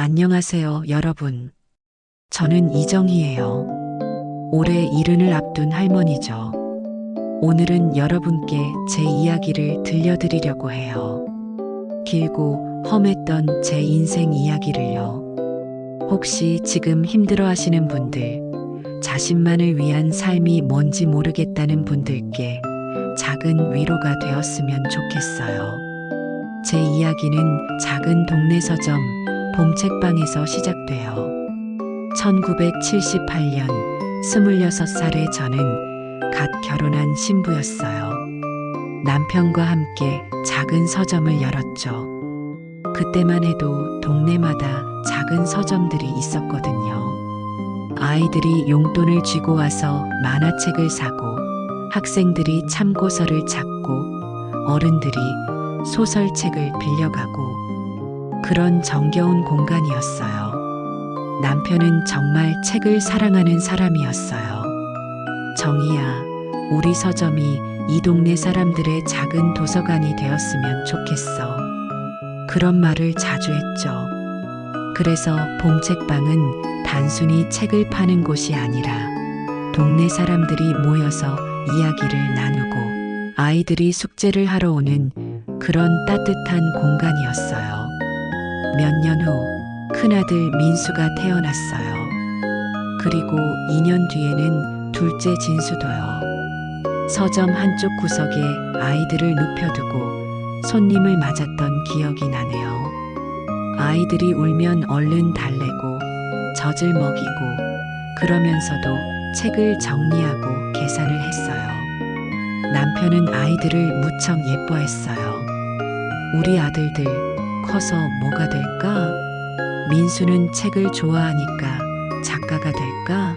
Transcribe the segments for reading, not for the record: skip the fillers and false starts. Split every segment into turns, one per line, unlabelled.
안녕하세요, 여러분. 저는 이정희예요. 올해 이른을 앞둔 할머니죠. 오늘은 여러분께 제 이야기를 들려드리려고 해요. 길고 험했던 제 인생 이야기를요. 혹시 지금 힘들어 하시는 분들, 자신만을 위한 삶이 뭔지 모르겠다는 분들께 작은 위로가 되었으면 좋겠어요. 제 이야기는 작은 동네 서점 봄책방에서 시작돼요. 1978년 26살의 저는 갓 결혼한 신부였어요. 남편과 함께 작은 서점을 열었죠. 그때만 해도 동네마다 작은 서점들이 있었거든요. 아이들이 용돈을 쥐고 와서 만화책을 사고, 학생들이 참고서를 찾고, 어른들이 소설책을 빌려가고, 그런 정겨운 공간이었어요. 남편은 정말 책을 사랑하는 사람이었어요. 정희야, 우리 서점이 이 동네 사람들의 작은 도서관이 되었으면 좋겠어. 그런 말을 자주 했죠. 그래서 봄책방은 단순히 책을 파는 곳이 아니라 동네 사람들이 모여서 이야기를 나누고 아이들이 숙제를 하러 오는 그런 따뜻한 공간이었어요. 몇 년 후 큰아들 민수가 태어났어요. 그리고 2년 뒤에는 둘째 진수도요. 서점 한쪽 구석에 아이들을 눕혀두고 손님을 맞았던 기억이 나네요. 아이들이 울면 얼른 달래고 젖을 먹이고 그러면서도 책을 정리하고 계산을 했어요. 남편은 아이들을 무척 예뻐했어요. 우리 아들들 커서 뭐가 될까? 민수는 책을 좋아하니까 작가가 될까?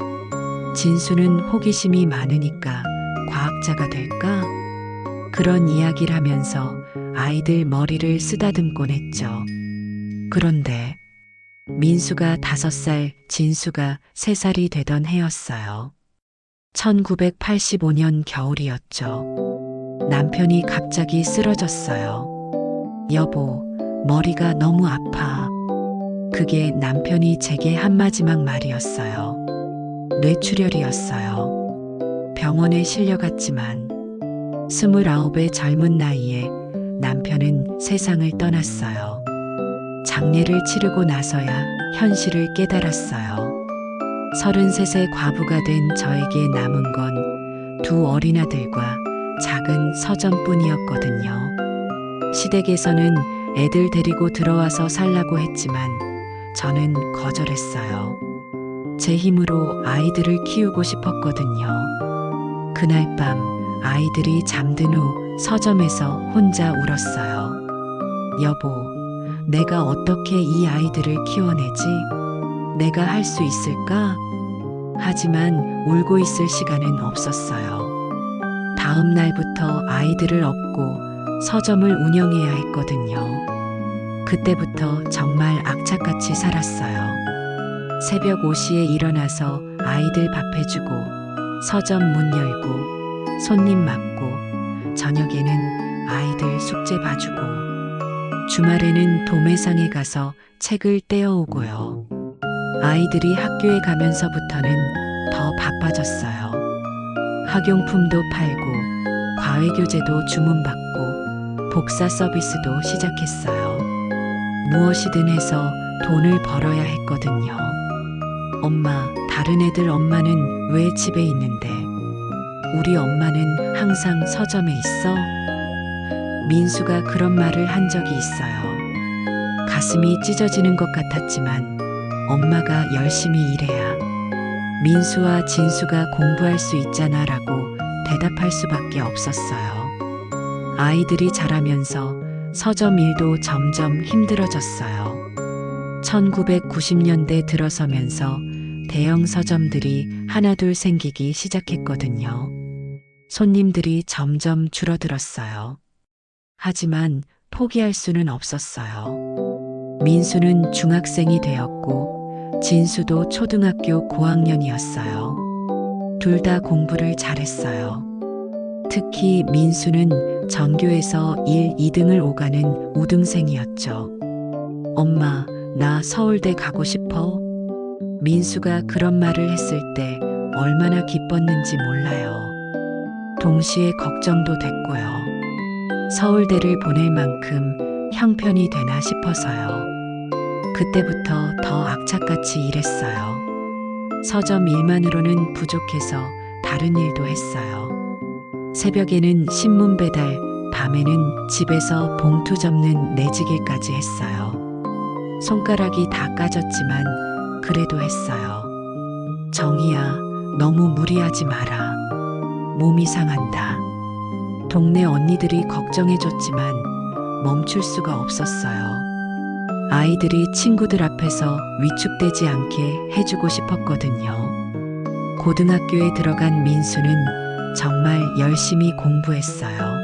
진수는 호기심이 많으니까 과학자가 될까? 그런 이야기를 하면서 아이들 머리를 쓰다듬곤 했죠. 그런데 민수가 5살, 진수가 3살이 되던 해였어요. 1985년 겨울이었죠. 남편이 갑자기 쓰러졌어요. 여보, 머리가 너무 아파. 그게 남편이 제게 한 마지막 말이었어요. 뇌출혈이었어요. 병원에 실려갔지만 29의 젊은 나이에 남편은 세상을 떠났어요. 장례를 치르고 나서야 현실을 깨달았어요. 33세 과부가 된 저에게 남은 건 2 어린아들과 작은 서점뿐이었거든요. 시댁에서는 애들 데리고 들어와서 살라고 했지만 저는 거절했어요. 제 힘으로 아이들을 키우고 싶었거든요. 그날 밤 아이들이 잠든 후 서점에서 혼자 울었어요. 여보, 내가 어떻게 이 아이들을 키워내지? 내가 할 수 있을까? 하지만 울고 있을 시간은 없었어요. 다음 날부터 아이들을 업고 서점을 운영해야 했거든요. 그때부터 정말 악착같이 살았어요. 새벽 5시에 일어나서 아이들 밥 해주고 서점 문 열고 손님 맞고 저녁에는 아이들 숙제 봐주고 주말에는 도매상에 가서 책을 떼어오고요. 아이들이 학교에 가면서부터는 더 바빠졌어요. 학용품도 팔고 과외교재도 주문받고 복사 서비스도 시작했어요. 무엇이든 해서 돈을 벌어야 했거든요. 엄마, 다른 애들 엄마는 왜 집에 있는데? 우리 엄마는 항상 서점에 있어? 민수가 그런 말을 한 적이 있어요. 가슴이 찢어지는 것 같았지만 엄마가 열심히 일해야 민수와 진수가 공부할 수 있잖아 라고 대답할 수밖에 없었어요. 아이들이 자라면서 서점 일도 점점 힘들어졌어요. 1990년대 들어서면서 대형 서점들이 하나둘 생기기 시작했거든요. 손님들이 점점 줄어들었어요. 하지만 포기할 수는 없었어요. 민수는 중학생이 되었고 진수도 초등학교 고학년이었어요. 둘 다 공부를 잘했어요. 특히 민수는 전교에서 1, 2등을 오가는 우등생이었죠. 엄마, 나 서울대 가고 싶어. 민수가 그런 말을 했을 때 얼마나 기뻤는지 몰라요. 동시에 걱정도 됐고요. 서울대를 보낼 만큼 형편이 되나 싶어서요. 그때부터 더 악착같이 일했어요. 서점 일만으로는 부족해서 다른 일도 했어요. 새벽에는 신문 배달, 밤에는 집에서 봉투 접는 내지기까지 했어요. 손가락이 다 까졌지만 그래도 했어요. 정희야, 너무 무리하지 마라. 몸이 상한다. 동네 언니들이 걱정해줬지만 멈출 수가 없었어요. 아이들이 친구들 앞에서 위축되지 않게 해주고 싶었거든요. 고등학교에 들어간 민수는 정말 열심히 공부했어요.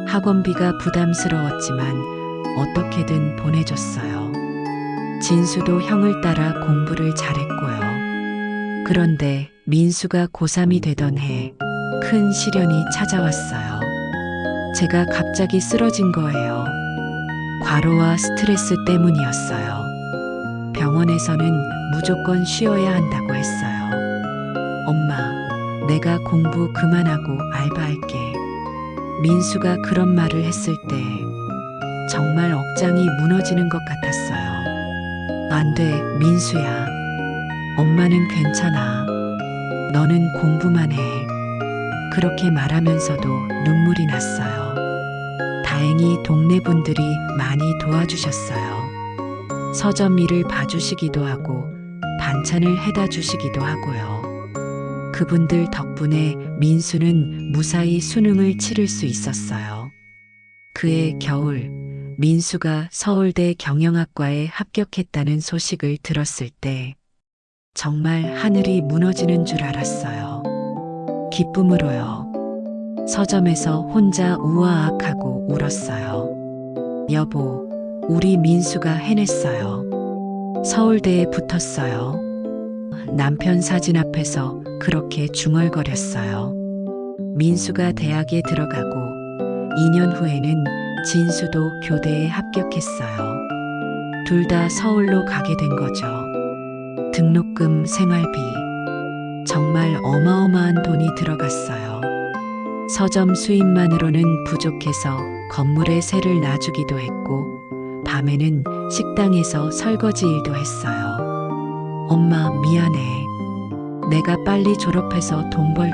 학원비가 부담스러웠지만 어떻게든 보내줬어요. 진수도 형을 따라 공부를 잘했고요. 그런데 민수가 고3이 되던 해 큰 시련이 찾아왔어요. 제가 갑자기 쓰러진 거예요. 과로와 스트레스 때문이었어요. 병원에서는 무조건 쉬어야 한다고 했어요. 엄마, 내가 공부 그만하고 알바할게. 민수가 그런 말을 했을 때 정말 억장이 무너지는 것 같았어요. 안 돼, 민수야. 엄마는 괜찮아. 너는 공부만 해. 그렇게 말하면서도 눈물이 났어요. 다행히 동네 분들이 많이 도와주셨어요. 서점 일을 봐주시기도 하고 반찬을 해다 주시기도 하고요. 그분들 덕분에 민수는 무사히 수능을 치를 수 있었어요. 그해 겨울, 민수가 서울대 경영학과에 합격했다는 소식을 들었을 때 정말 하늘이 무너지는 줄 알았어요. 기쁨으로요. 서점에서 혼자 우아악하고 울었어요. 여보, 우리 민수가 해냈어요. 서울대에 붙었어요. 남편 사진 앞에서 그렇게 중얼거렸어요. 민수가 대학에 들어가고 2년 후에는 진수도 교대에 합격했어요. 둘 다 서울로 가게 된 거죠. 등록금, 생활비, 정말 어마어마한 돈이 들어갔어요. 서점 수입만으로는 부족해서 건물에 세를 놔주기도 했고, 밤에는 식당에서 설거지 일도 했어요. 엄마, 미안해. 내가 빨리 졸업해서 돈 벌게.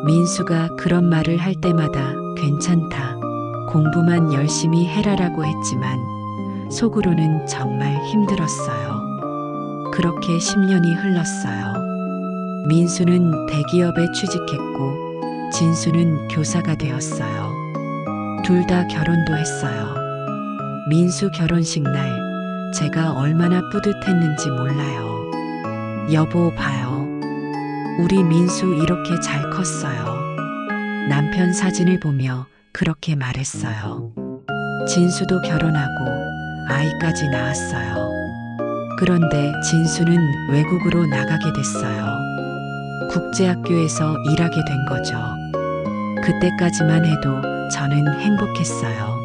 민수가 그런 말을 할 때마다 괜찮다. 공부만 열심히 해라라고 했지만 속으로는 정말 힘들었어요. 그렇게 10년이 흘렀어요. 민수는 대기업에 취직했고 진수는 교사가 되었어요. 둘 다 결혼도 했어요. 민수 결혼식 날 제가 얼마나 뿌듯했는지 몰라요. 여보 봐요. 우리 민수 이렇게 잘 컸어요. 남편 사진을 보며 그렇게 말했어요. 진수도 결혼하고 아이까지 낳았어요. 그런데 진수는 외국으로 나가게 됐어요. 국제학교에서 일하게 된 거죠. 그때까지만 해도 저는 행복했어요.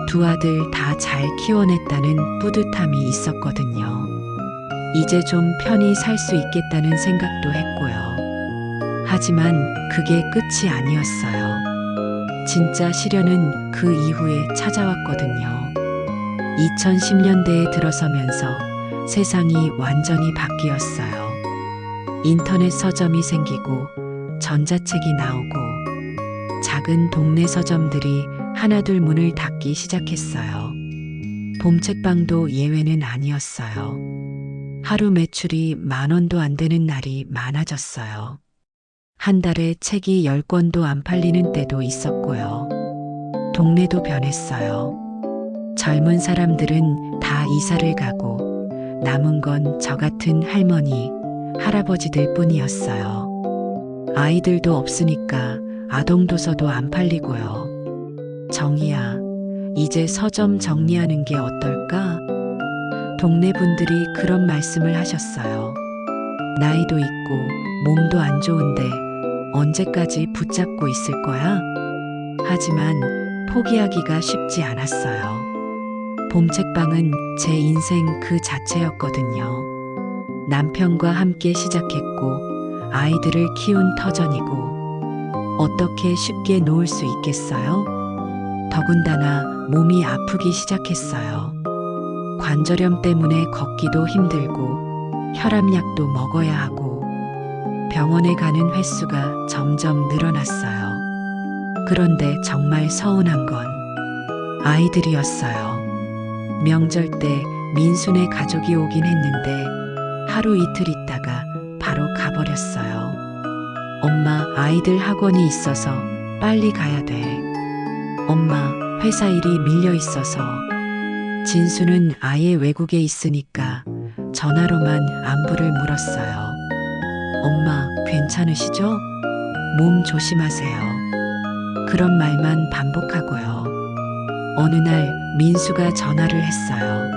두 아들 다 잘 키워냈다는 뿌듯함이 있었거든요. 이제 좀 편히 살 수 있겠다는 생각도 했고요. 하지만 그게 끝이 아니었어요. 진짜 시련은 그 이후에 찾아왔거든요. 2010년대에 들어서면서 세상이 완전히 바뀌었어요. 인터넷 서점이 생기고 전자책이 나오고 작은 동네 서점들이 하나둘 문을 닫기 시작했어요. 봄책방도 예외는 아니었어요. 하루 매출이 10,000원도 안 되는 날이 많아졌어요. 한 달에 책이 10권도 안 팔리는 때도 있었고요. 동네도 변했어요. 젊은 사람들은 다 이사를 가고 남은 건 저 같은 할머니, 할아버지들 뿐이었어요. 아이들도 없으니까 아동도서도 안 팔리고요. 정희야, 이제 서점 정리하는 게 어떨까? 동네 분들이 그런 말씀을 하셨어요. 나이도 있고 몸도 안 좋은데 언제까지 붙잡고 있을 거야? 하지만 포기하기가 쉽지 않았어요. 봄책방은 제 인생 그 자체였거든요. 남편과 함께 시작했고 아이들을 키운 터전이고 어떻게 쉽게 놓을 수 있겠어요? 더군다나 몸이 아프기 시작했어요. 관절염 때문에 걷기도 힘들고 혈압약도 먹어야 하고 병원에 가는 횟수가 점점 늘어났어요. 그런데 정말 서운한 건 아이들이었어요. 명절 때 민수네 가족이 오긴 했는데 하루 이틀 있다가 바로 가버렸어요. 엄마, 아이들 학원이 있어서 빨리 가야 돼. 엄마, 회사 일이 밀려 있어서. 진수는 아예 외국에 있으니까 전화로만 안부를 물었어요. 엄마, 괜찮으시죠? 몸 조심하세요. 그런 말만 반복하고요. 어느 날 민수가 전화를 했어요.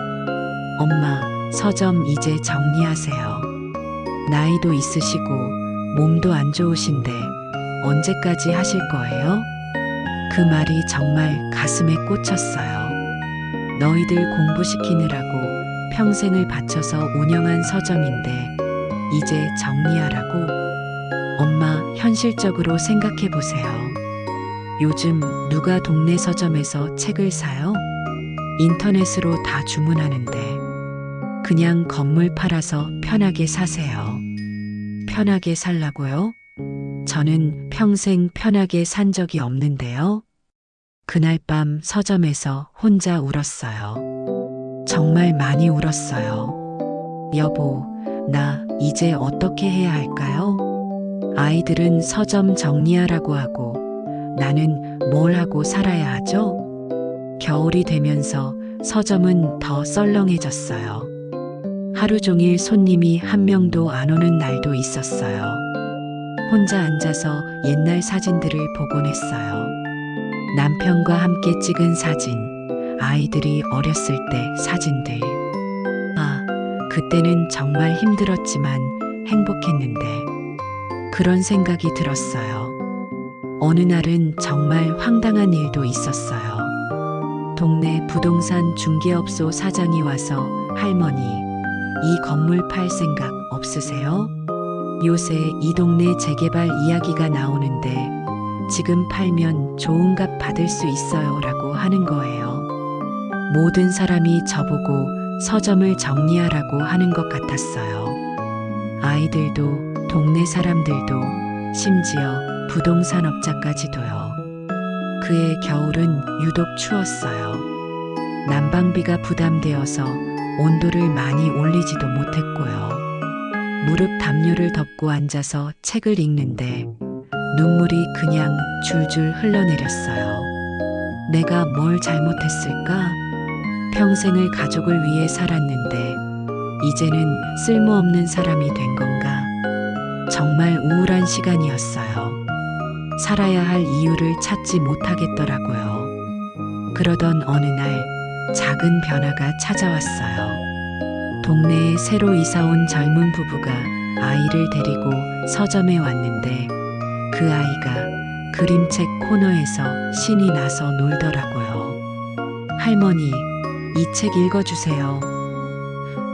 엄마, 서점 이제 정리하세요. 나이도 있으시고 몸도 안 좋으신데 언제까지 하실 거예요? 그 말이 정말 가슴에 꽂혔어요. 너희들 공부시키느라고 평생을 바쳐서 운영한 서점인데 이제 정리하라고? 엄마, 현실적으로 생각해 보세요. 요즘 누가 동네 서점에서 책을 사요? 인터넷으로 다 주문하는데 그냥 건물 팔아서 편하게 사세요. 편하게 살라고요? 저는 평생 편하게 산 적이 없는데요. 그날 밤 서점에서 혼자 울었어요. 정말 많이 울었어요. 여보, 나 이제 어떻게 해야 할까요? 아이들은 서점 정리하라고 하고 나는 뭘 하고 살아야 하죠? 겨울이 되면서 서점은 더 썰렁해졌어요. 하루 종일 손님이 한 명도 안 오는 날도 있었어요. 혼자 앉아서 옛날 사진들을 보곤 했어요. 남편과 함께 찍은 사진, 아이들이 어렸을 때 사진들. 아, 그때는 정말 힘들었지만 행복했는데 그런 생각이 들었어요. 어느 날은 정말 황당한 일도 있었어요. 동네 부동산 중개업소 사장이 와서 할머니, 이 건물 팔 생각 없으세요? 요새 이 동네 재개발 이야기가 나오는데 지금 팔면 좋은 값 받을 수 있어요 라고 하는 거예요. 모든 사람이 저보고 서점을 정리하라고 하는 것 같았어요. 아이들도 동네 사람들도 심지어 부동산 업자까지도요. 그해 겨울은 유독 추웠어요. 난방비가 부담되어서 온도를 많이 올리지도 못했고요. 무릎 담요를 덮고 앉아서 책을 읽는데 눈물이 그냥 줄줄 흘러내렸어요. 내가 뭘 잘못했을까? 평생을 가족을 위해 살았는데 이제는 쓸모없는 사람이 된 건가? 정말 우울한 시간이었어요. 살아야 할 이유를 찾지 못하겠더라고요. 그러던 어느 날 작은 변화가 찾아왔어요. 동네에 새로 이사 온 젊은 부부가 아이를 데리고 서점에 왔는데 그 아이가 그림책 코너에서 신이 나서 놀더라고요. 할머니, 이 책 읽어주세요.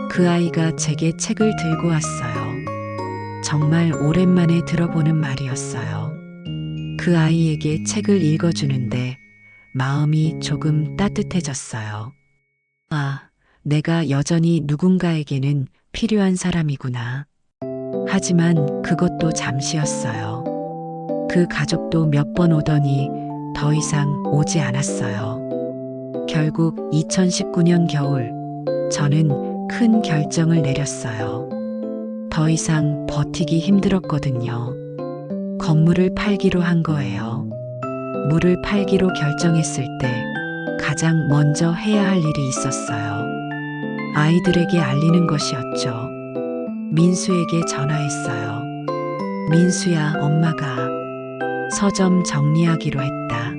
그 아이가 제게 책을 들고 왔어요. 정말 오랜만에 들어보는 말이었어요. 그 아이에게 책을 읽어주는데 마음이 조금 따뜻해졌어요. 아, 내가 여전히 누군가에게는 필요한 사람이구나. 하지만 그것도 잠시였어요. 그 가족도 몇 번 오더니 더 이상 오지 않았어요. 결국 2019년 겨울, 저는 큰 결정을 내렸어요. 더 이상 버티기 힘들었거든요. 건물을 팔기로 한 거예요. 물을 팔기로 결정했을 때 가장 먼저 해야 할 일이 있었어요. 아이들에게 알리는 것이었죠. 민수에게 전화했어요. 민수야, 엄마가 서점 정리하기로 했다.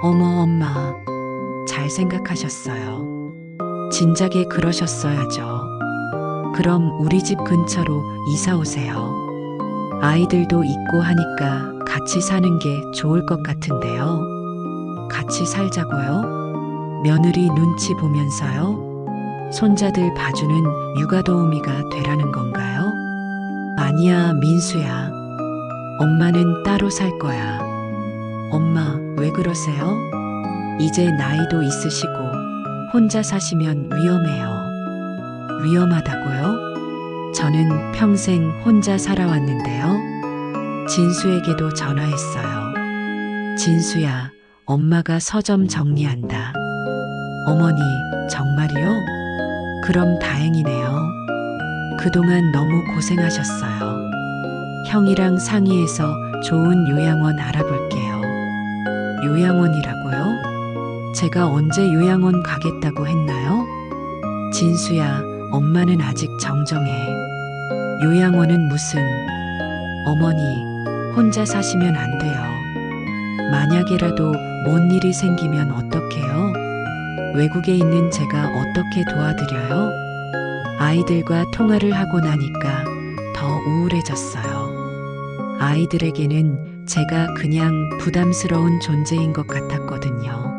어머, 엄마, 잘 생각하셨어요. 진작에 그러셨어야죠. 그럼 우리 집 근처로 이사 오세요. 아이들도 있고 하니까 같이 사는 게 좋을 것 같은데요. 같이 살자고요? 며느리 눈치 보면서요? 손자들 봐주는 육아도우미가 되라는 건가요? 아니야, 민수야. 엄마는 따로 살 거야. 엄마, 왜 그러세요? 이제 나이도 있으시고 혼자 사시면 위험해요. 위험하다고요? 저는 평생 혼자 살아왔는데요. 진수에게도 전화했어요. 진수야, 엄마가 서점 정리한다. 어머니, 정말이요? 그럼 다행이네요. 그동안 너무 고생하셨어요. 형이랑 상의해서 좋은 요양원 알아볼게요. 요양원이라고요? 제가 언제 요양원 가겠다고 했나요? 진수야, 엄마는 아직 정정해. 요양원은 무슨... 어머니, 혼자 사시면 안 돼요. 만약에라도 뭔 일이 생기면 어떡해요? 외국에 있는 제가 어떻게 도와드려요? 아이들과 통화를 하고 나니까 더 우울해졌어요. 아이들에게는 제가 그냥 부담스러운 존재인 것 같았거든요.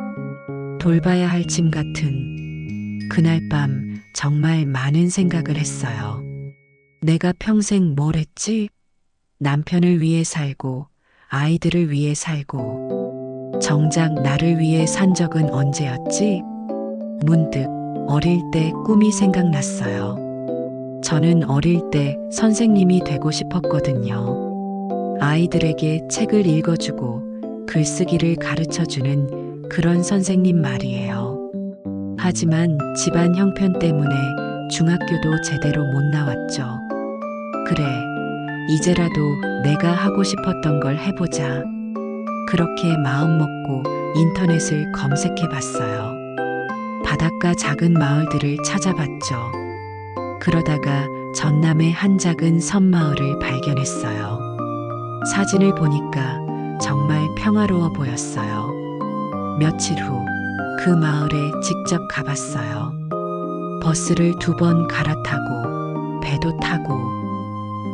돌봐야 할 짐 같은. 그날 밤 정말 많은 생각을 했어요. 내가 평생 뭘 했지? 남편을 위해 살고 아이들을 위해 살고 정작 나를 위해 산 적은 언제였지? 문득 어릴 때 꿈이 생각났어요. 저는 어릴 때 선생님이 되고 싶었거든요. 아이들에게 책을 읽어주고 글쓰기를 가르쳐주는 그런 선생님 말이에요. 하지만 집안 형편 때문에 중학교도 제대로 못 나왔죠. 그래, 이제라도 내가 하고 싶었던 걸 해보자. 그렇게 마음먹고 인터넷을 검색해 봤어요. 바닷가 작은 마을들을 찾아봤죠. 그러다가 전남의 한 작은 섬마을을 발견했어요. 사진을 보니까 정말 평화로워 보였어요. 며칠 후 그 마을에 직접 가봤어요. 버스를 2번 갈아타고 배도 타고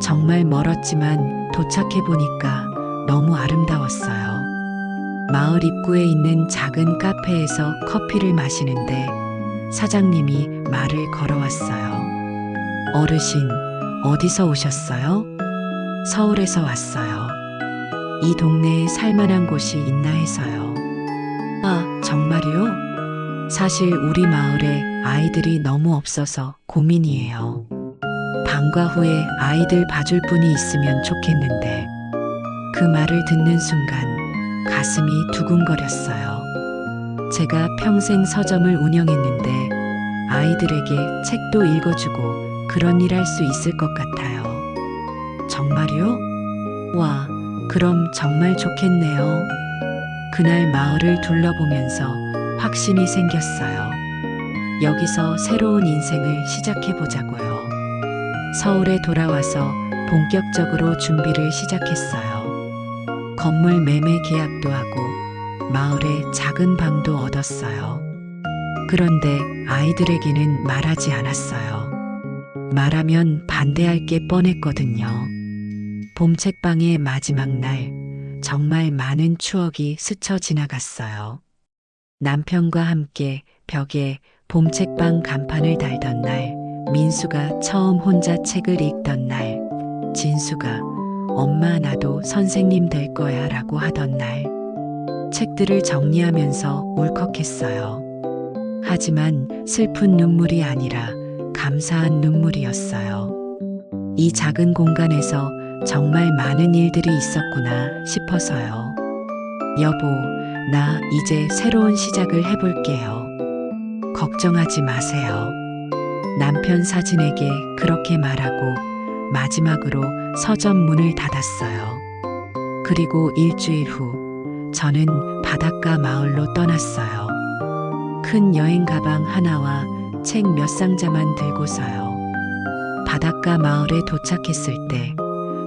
정말 멀었지만 도착해 보니까 너무 아름다웠어요. 마을 입구에 있는 작은 카페에서 커피를 마시는데 사장님이 말을 걸어왔어요. 어르신, 어디서 오셨어요? 서울에서 왔어요. 이 동네에 살만한 곳이 있나 해서요. 아, 정말이요? 사실 우리 마을에 아이들이 너무 없어서 고민이에요. 방과 후에 아이들 봐줄 분이 있으면 좋겠는데. 그 말을 듣는 순간 가슴이 두근거렸어요. 제가 평생 서점을 운영했는데 아이들에게 책도 읽어주고 그런 일 할 수 있을 것 같아요. 정말요? 와, 그럼 정말 좋겠네요. 그날 마을을 둘러보면서 확신이 생겼어요. 여기서 새로운 인생을 시작해보자고요. 서울에 돌아와서 본격적으로 준비를 시작했어요. 건물 매매 계약도 하고 마을에 작은 방도 얻었어요. 그런데 아이들에게는 말하지 않았어요. 말하면 반대할 게 뻔했거든요. 봄책방의 마지막 날, 정말 많은 추억이 스쳐 지나갔어요. 남편과 함께 벽에 봄책방 간판을 달던 날, 민수가 처음 혼자 책을 읽던 날, 진수가 엄마 나도 선생님 될 거야 라고 하던 날, 책들을 정리하면서 울컥했어요. 하지만 슬픈 눈물이 아니라 감사한 눈물이었어요. 이 작은 공간에서 정말 많은 일들이 있었구나 싶어서요. 여보, 나 이제 새로운 시작을 해볼게요. 걱정하지 마세요. 남편 사진에게 그렇게 말하고 마지막으로 서점 문을 닫았어요. 그리고 일주일 후 저는 바닷가 마을로 떠났어요. 큰 여행 가방 하나와 책 몇 상자만 들고서요. 바닷가 마을에 도착했을 때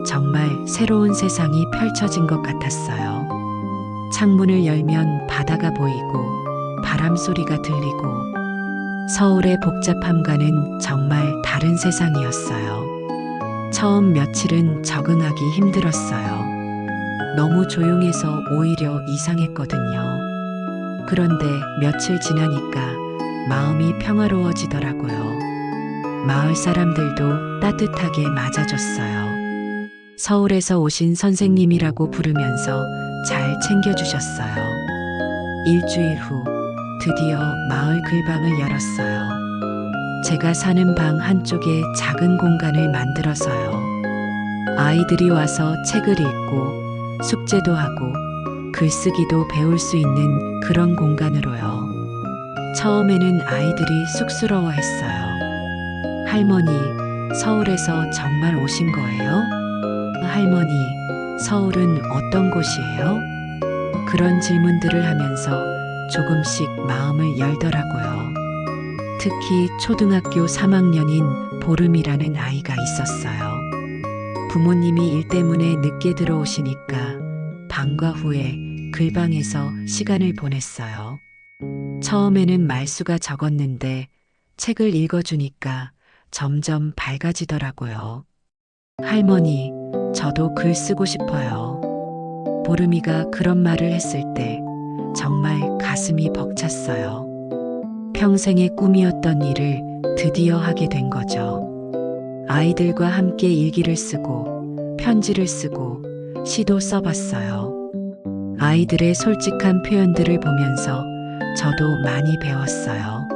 정말 새로운 세상이 펼쳐진 것 같았어요. 창문을 열면 바다가 보이고 바람 소리가 들리고 서울의 복잡함과는 정말 다른 세상이었어요. 처음 며칠은 적응하기 힘들었어요. 너무 조용해서 오히려 이상했거든요. 그런데 며칠 지나니까 마음이 평화로워지더라고요. 마을 사람들도 따뜻하게 맞아줬어요. 서울에서 오신 선생님이라고 부르면서 잘 챙겨주셨어요. 일주일 후 드디어 마을 글방을 열었어요. 제가 사는 방 한쪽에 작은 공간을 만들어서요. 아이들이 와서 책을 읽고 숙제도 하고 글쓰기도 배울 수 있는 그런 공간으로요. 처음에는 아이들이 쑥스러워했어요. 할머니, 서울에서 정말 오신 거예요? 할머니, 서울은 어떤 곳이에요? 그런 질문들을 하면서 조금씩 마음을 열더라고요. 특히 초등학교 3학년인 보름이라는 아이가 있었어요. 부모님이 일 때문에 늦게 들어오시니까 방과 후에 글방에서 시간을 보냈어요. 처음에는 말수가 적었는데 책을 읽어주니까 점점 밝아지더라고요. 할머니, 저도 글 쓰고 싶어요. 보름이가 그런 말을 했을 때 정말 가슴이 벅찼어요. 평생의 꿈이었던 일을 드디어 하게 된 거죠. 아이들과 함께 일기를 쓰고 편지를 쓰고 시도 써봤어요. 아이들의 솔직한 표현들을 보면서 저도 많이 배웠어요.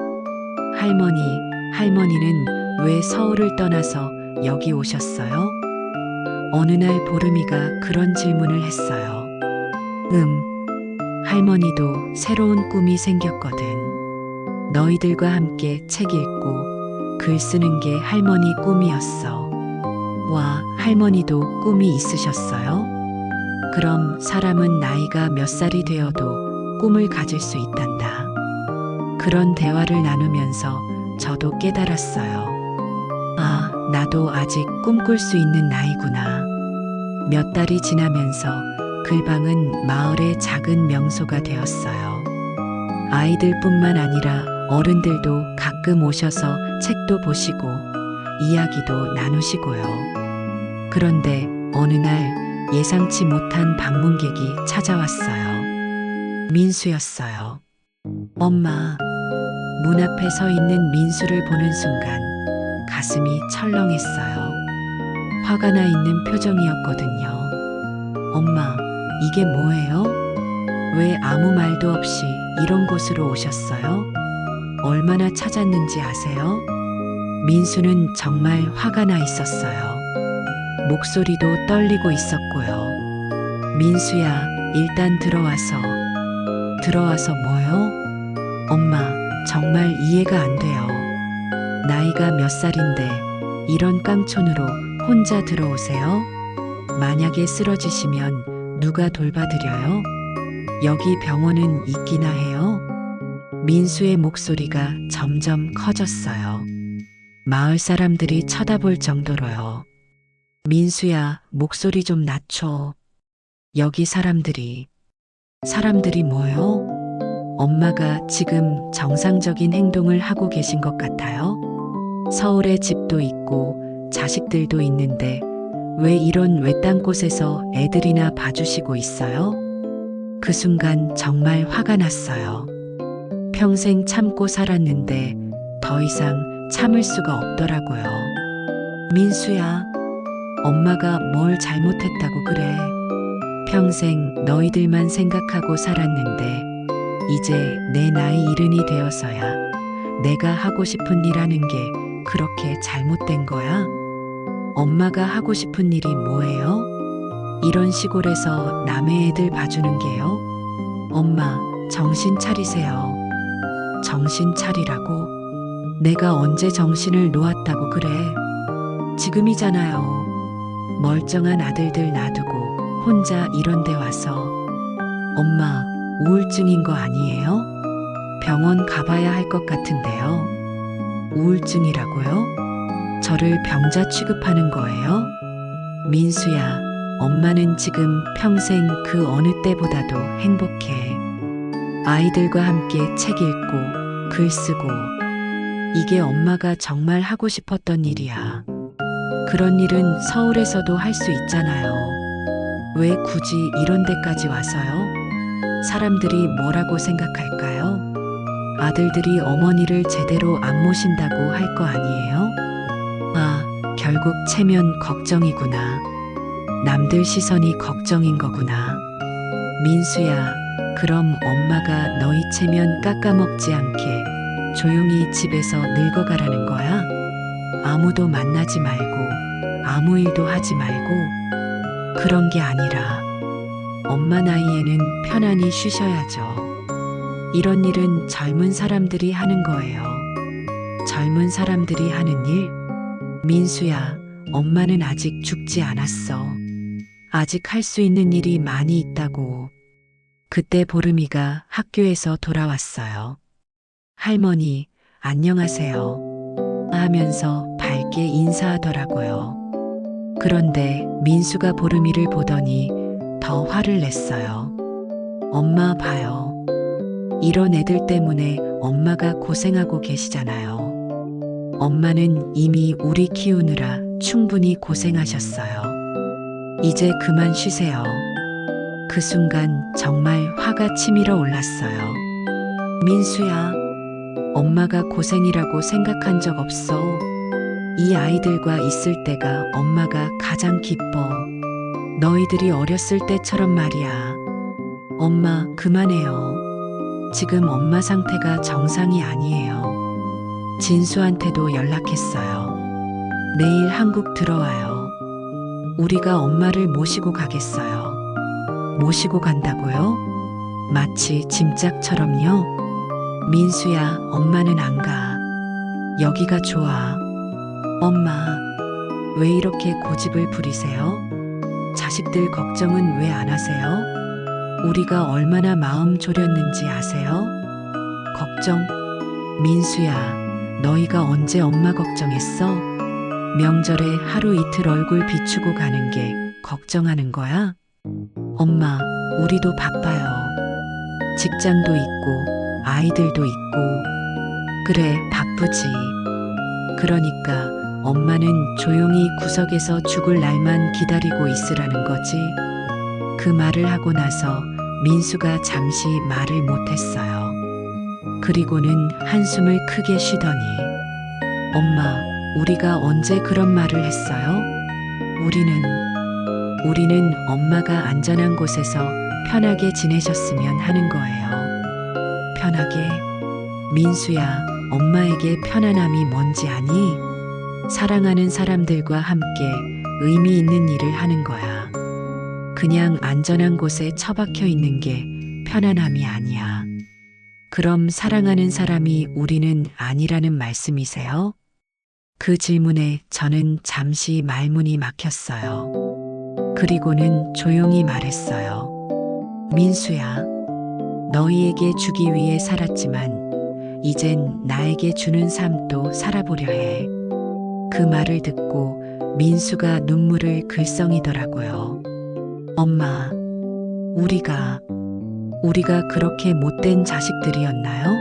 할머니는 왜 서울을 떠나서 여기 오셨어요? 어느 날 보름이가 그런 질문을 했어요. 할머니도 새로운 꿈이 생겼거든. 너희들과 함께 책 읽고 글 쓰는 게 할머니 꿈이었어. 와, 할머니도 꿈이 있으셨어요? 그럼 사람은 나이가 몇 살이 되어도 꿈을 가질 수 있단다. 그런 대화를 나누면서 저도 깨달았어요. 아, 나도 아직 꿈꿀 수 있는 나이구나. 몇 달이 지나면서 글방은 마을의 작은 명소가 되었어요. 아이들뿐만 아니라 어른들도 가끔 오셔서 책도 보시고 이야기도 나누시고요. 그런데 어느 날 예상치 못한 방문객이 찾아왔어요. 민수였어요. 엄마, 문 앞에 서 있는 민수를 보는 순간 가슴이 철렁했어요. 화가 나 있는 표정이었거든요. 엄마, 이게 뭐예요? 왜 아무 말도 없이 이런 곳으로 오셨어요? 얼마나 찾았는지 아세요? 민수는 정말 화가 나 있었어요. 목소리도 떨리고 있었고요. 민수야, 일단 들어와서 뭐요? 엄마, 정말 이해가 안 돼요. 나이가 몇 살인데 이런 깡촌으로 혼자 들어오세요? 만약에 쓰러지시면 누가 돌봐드려요? 여기 병원은 있기나 해요? 민수의 목소리가 점점 커졌어요. 마을 사람들이 쳐다볼 정도로요. 민수야, 목소리 좀 낮춰. 여기 사람들이 뭐요? 엄마가 지금 정상적인 행동을 하고 계신 것 같아요? 서울에 집도 있고 자식들도 있는데 왜 이런 외딴 곳에서 애들이나 봐주시고 있어요? 그 순간 정말 화가 났어요. 평생 참고 살았는데 더 이상 참을 수가 없더라고요. 민수야, 엄마가 뭘 잘못했다고 그래? 평생 너희들만 생각하고 살았는데 이제 내 나이 70이 되어서야 내가 하고 싶은 일 하는 게 그렇게 잘못된 거야? 엄마가 하고 싶은 일이 뭐예요? 이런 시골에서 남의 애들 봐주는 게요? 엄마, 정신 차리세요. 정신 차리라고? 내가 언제 정신을 놓았다고 그래? 지금이잖아요. 멀쩡한 아들들 놔두고 혼자 이런 데 와서. 엄마, 우울증인 거 아니에요? 병원 가봐야 할 것 같은데요. 우울증이라고요? 저를 병자 취급하는 거예요? 민수야, 엄마는 지금 평생 그 어느 때보다도 행복해. 아이들과 함께 책 읽고 글 쓰고 이게 엄마가 정말 하고 싶었던 일이야. 그런 일은 서울에서도 할 수 있잖아요. 왜 굳이 이런 데까지 와서요? 사람들이 뭐라고 생각할까요? 아들들이 어머니를 제대로 안 모신다고 할 거 아니에요? 아, 결국 체면 걱정이구나. 남들 시선이 걱정인 거구나. 민수야, 그럼 엄마가 너희 체면 깎아먹지 않게 조용히 집에서 늙어가라는 거야? 아무도 만나지 말고, 아무 일도 하지 말고, 그런 게 아니라, 엄마 나이에는 편안히 쉬셔야죠. 이런 일은 젊은 사람들이 하는 거예요. 젊은 사람들이 하는 일? 민수야, 엄마는 아직 죽지 않았어. 아직 할 수 있는 일이 많이 있다고. 그때 보름이가 학교에서 돌아왔어요. 할머니, 안녕하세요. 하면서 밝게 인사하더라고요. 그런데 민수가 보름이를 보더니 더 화를 냈어요. 엄마 봐요. 이런 애들 때문에 엄마가 고생하고 계시잖아요. 엄마는 이미 우리 키우느라 충분히 고생하셨어요. 이제 그만 쉬세요. 그 순간 정말 화가 치밀어 올랐어요. 민수야, 엄마가 고생이라고 생각한 적 없어. 이 아이들과 있을 때가 엄마가 가장 기뻐. 너희들이 어렸을 때처럼 말이야. 엄마, 그만해요. 지금 엄마 상태가 정상이 아니에요. 진수한테도 연락했어요. 내일 한국 들어와요. 우리가 엄마를 모시고 가겠어요. 모시고 간다고요? 마치 짐짝처럼요? 민수야, 엄마는 안 가. 여기가 좋아. 엄마, 왜 이렇게 고집을 부리세요? 자식들 걱정은 왜 안 하세요? 우리가 얼마나 마음 졸였는지 아세요? 걱정? 민수야, 너희가 언제 엄마 걱정했어? 명절에 하루 이틀 얼굴 비추고 가는 게 걱정하는 거야? 엄마, 우리도 바빠요. 직장도 있고, 아이들도 있고. 그래, 바쁘지. 그러니까 엄마는 조용히 구석에서 죽을 날만 기다리고 있으라는 거지. 그 말을 하고 나서 민수가 잠시 말을 못했어요. 그리고는 한숨을 크게 쉬더니, 엄마, 우리가 언제 그런 말을 했어요? 우리는 엄마가 안전한 곳에서 편하게 지내셨으면 하는 거예요. 편하게? 민수야, 엄마에게 편안함이 뭔지 아니? 사랑하는 사람들과 함께 의미 있는 일을 하는 거야. 그냥 안전한 곳에 처박혀 있는 게 편안함이 아니야. 그럼 사랑하는 사람이 우리는 아니라는 말씀이세요? 그 질문에 저는 잠시 말문이 막혔어요. 그리고는 조용히 말했어요. 민수야, 너희에게 주기 위해 살았지만 이젠 나에게 주는 삶도 살아보려 해. 그 말을 듣고 민수가 눈물을 글썽이더라고요. 엄마, 우리가 그렇게 못된 자식들이었나요?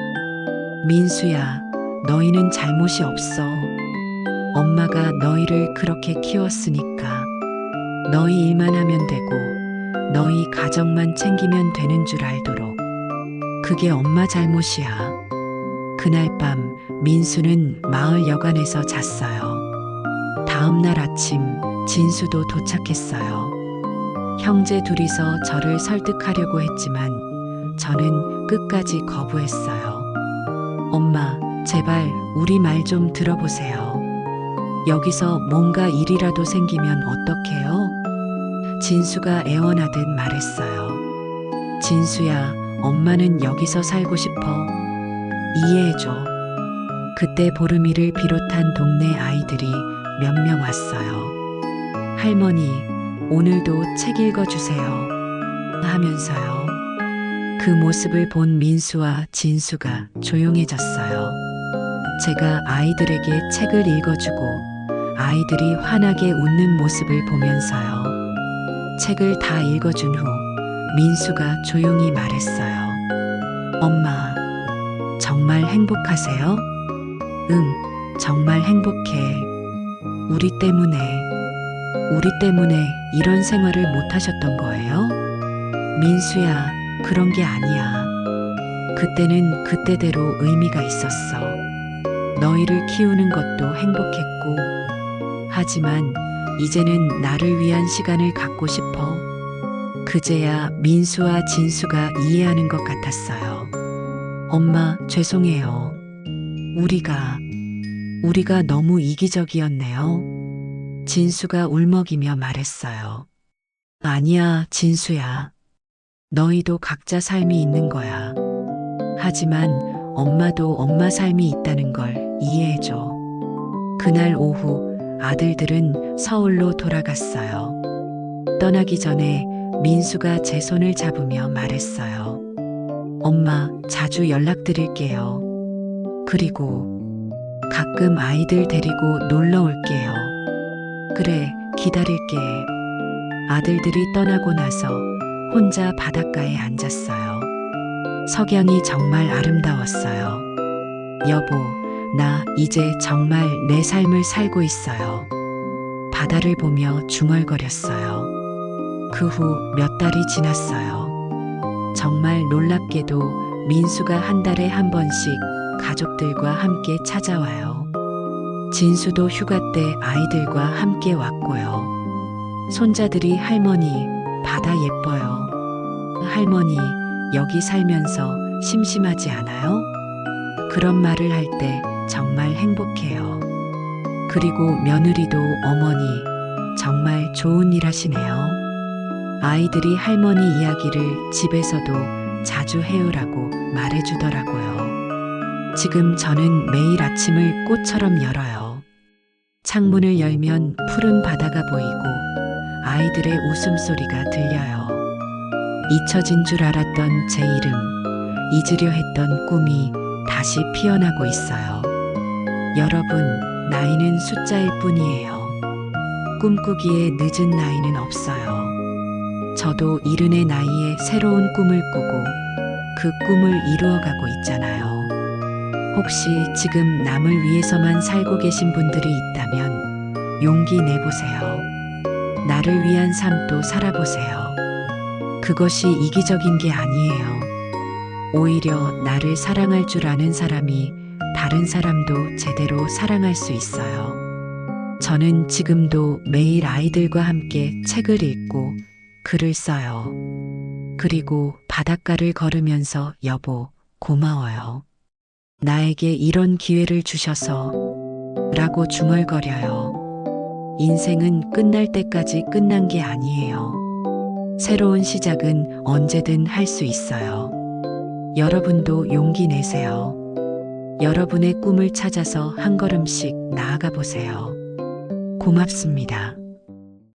민수야, 너희는 잘못이 없어. 엄마가 너희를 그렇게 키웠으니까. 너희 일만 하면 되고, 너희 가정만 챙기면 되는 줄 알도록. 그게 엄마 잘못이야. 그날 밤 민수는 마을 여관에서 잤어요. 다음 날 아침 진수도 도착했어요. 형제 둘이서 저를 설득하려고 했지만 저는 끝까지 거부했어요. 엄마, 제발 우리 말 좀 들어보세요. 여기서 뭔가 일이라도 생기면 어떡해요? 진수가 애원하듯 말했어요. 진수야, 엄마는 여기서 살고 싶어. 이해해줘. 그때 보름이를 비롯한 동네 아이들이 몇 명 왔어요. 할머니, 오늘도 책 읽어주세요. 하면서요. 그 모습을 본 민수와 진수가 조용해졌어요. 제가 아이들에게 책을 읽어주고 아이들이 환하게 웃는 모습을 보면서요. 책을 다 읽어준 후 민수가 조용히 말했어요. 엄마, 정말 행복하세요? 응, 정말 행복해. 우리 때문에 이런 생활을 못 하셨던 거예요? 민수야, 그런 게 아니야. 그때는 그때대로 의미가 있었어. 너희를 키우는 것도 행복했고. 하지만 이제는 나를 위한 시간을 갖고 싶어. 그제야 민수와 진수가 이해하는 것 같았어요. 엄마, 죄송해요. 우리가 너무 이기적이었네요. 진수가 울먹이며 말했어요. 아니야, 진수야. 너희도 각자 삶이 있는 거야. 하지만 엄마도 엄마 삶이 있다는 걸 이해해줘. 그날 오후 아들들은 서울로 돌아갔어요. 떠나기 전에 민수가 제 손을 잡으며 말했어요. 엄마, 자주 연락드릴게요. 그리고 가끔 아이들 데리고 놀러 올게요. 그래, 기다릴게. 아들들이 떠나고 나서 혼자 바닷가에 앉았어요. 석양이 정말 아름다웠어요. 여보, 나 이제 정말 내 삶을 살고 있어요. 바다를 보며 중얼거렸어요. 그 후 몇 달이 지났어요. 정말 놀랍게도 민수가 한 달에 한 번씩 가족들과 함께 찾아와요. 진수도 휴가 때 아이들과 함께 왔고요. 손자들이 할머니, 바다 예뻐요. 할머니, 여기 살면서 심심하지 않아요? 그런 말을 할 때 정말 행복해요. 그리고 며느리도 어머니, 정말 좋은 일 하시네요. 아이들이 할머니 이야기를 집에서도 자주 해오라고 말해주더라고요. 지금 저는 매일 아침을 꽃처럼 열어요. 창문을 열면 푸른 바다가 보이고 아이들의 웃음소리가 들려요. 잊혀진 줄 알았던 제 이름, 잊으려 했던 꿈이 다시 피어나고 있어요. 여러분, 나이는 숫자일 뿐이에요. 꿈꾸기에 늦은 나이는 없어요. 저도 70의 나이에 새로운 꿈을 꾸고 그 꿈을 이루어가고 있잖아요. 혹시 지금 남을 위해서만 살고 계신 분들이 있다면 용기 내보세요. 나를 위한 삶도 살아보세요. 그것이 이기적인 게 아니에요. 오히려 나를 사랑할 줄 아는 사람이 다른 사람도 제대로 사랑할 수 있어요. 저는 지금도 매일 아이들과 함께 책을 읽고 글을 써요. 그리고 바닷가를 걸으면서 여보, 고마워요. 나에게 이런 기회를 주셔서 라고 중얼거려요. 인생은 끝날 때까지 끝난 게 아니에요. 새로운 시작은 언제든 할 수 있어요. 여러분도 용기 내세요. 여러분의 꿈을 찾아서 한 걸음씩 나아가 보세요. 고맙습니다.